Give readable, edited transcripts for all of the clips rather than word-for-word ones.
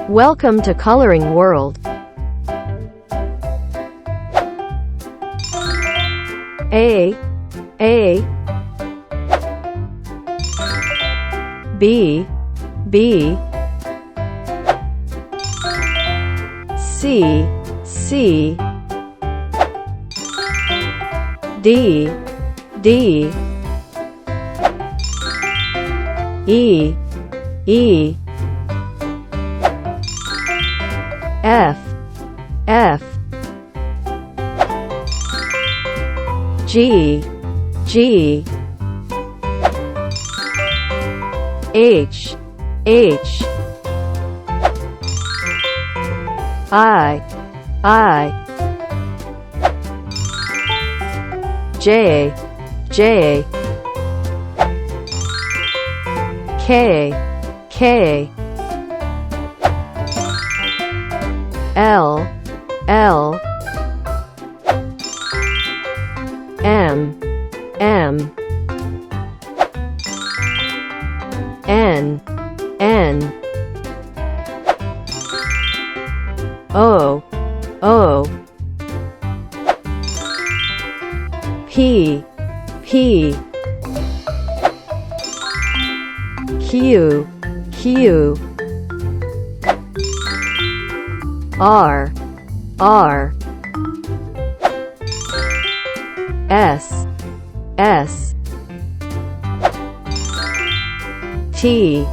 Welcome to Coloring World. A B C D E F G H I J K L M N O P Q R S T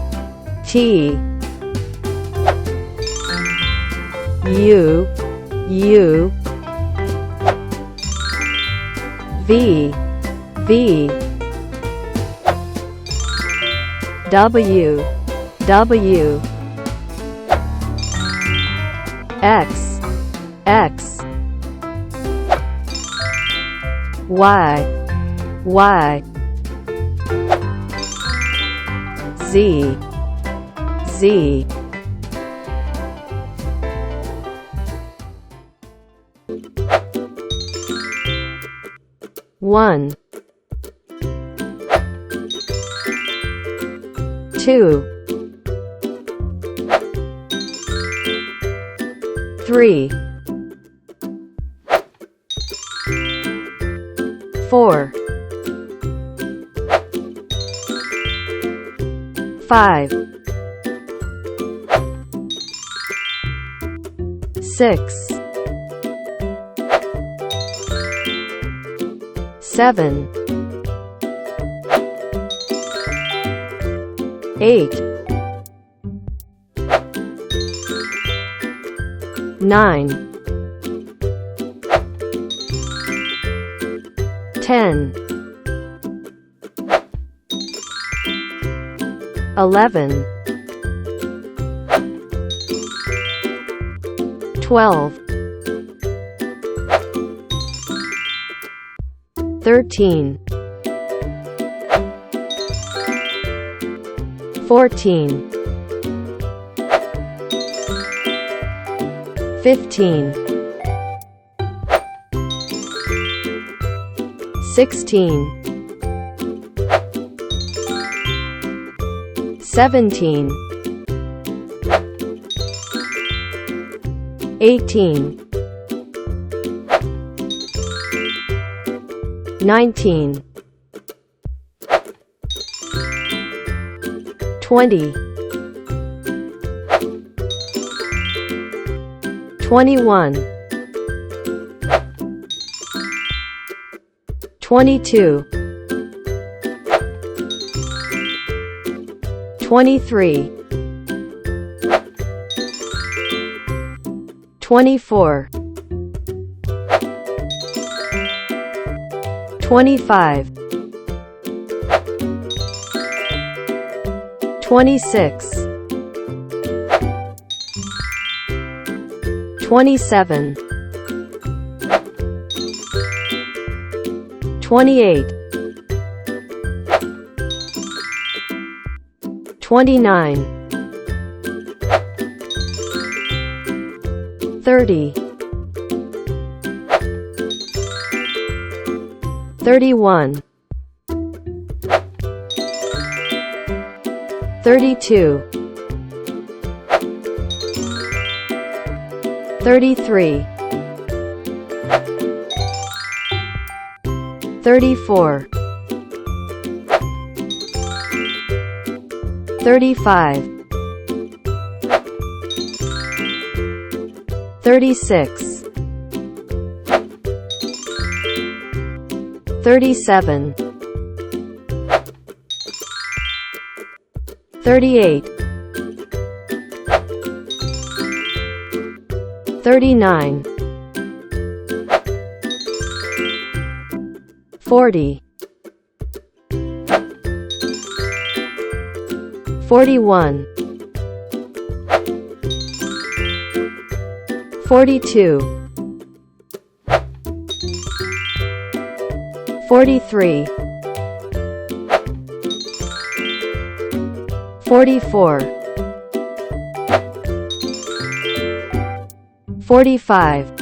U V W X Y Z 1 2 3 4 5 6 7 8 9 10 11 12 13 14 15 16 17 18 19 20 21 22 23 24 25 26 27 28 29 30 31 32 33, 34, 35, 36, 37, 38, 39, 40, 41, 42, 43, 44, 45,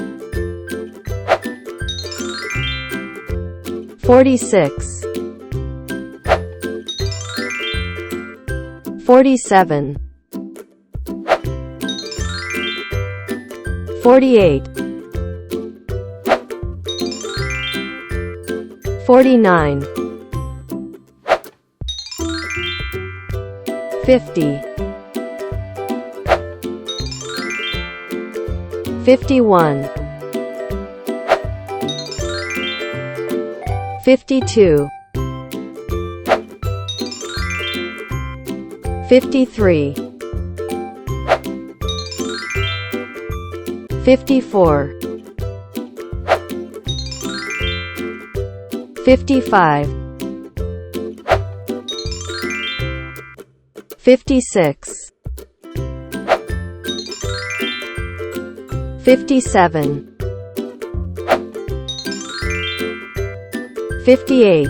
46, 47, 48, 49, 50, 51, 52, 53, 54, 55, 56, 57, 58,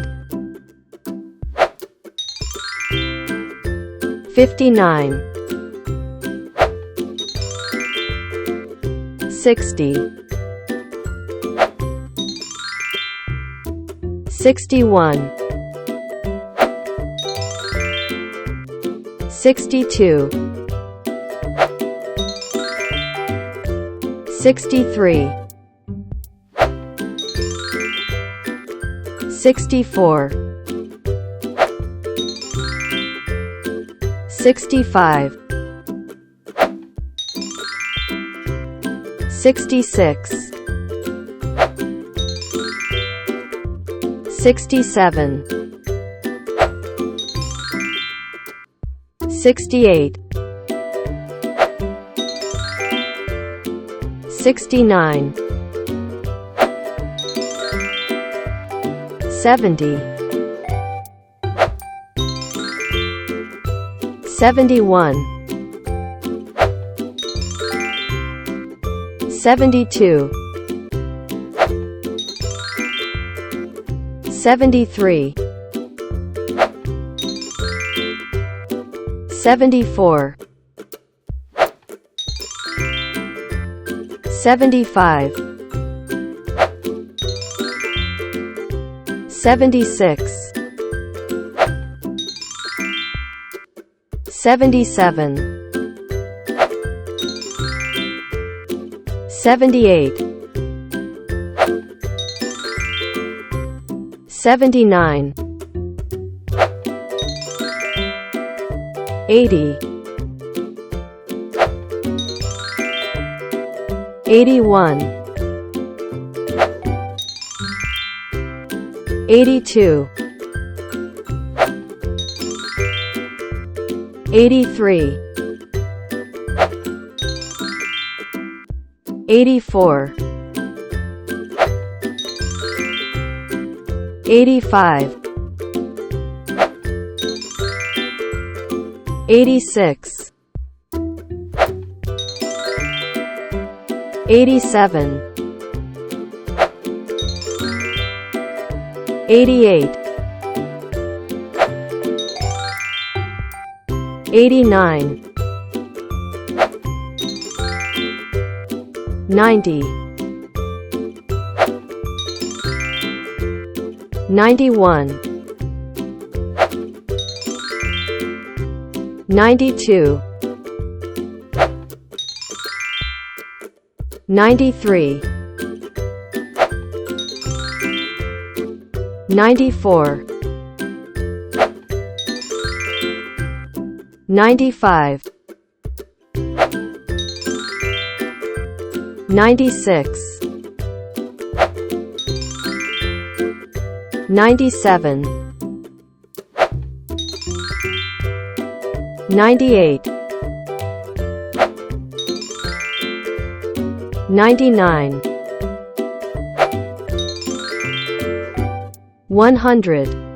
59, 60, 61, 62, 63, 64, 65, 66, 67, 68, 69, 70, 71, 72, 73, 74, 75, 76, 77, 78, 79, 80, 81, 82, 83, 84, 85, 86, 87, 88, 89, 90, 91, 92, 93, 94, 95, 96, 97, 98, 99, 100.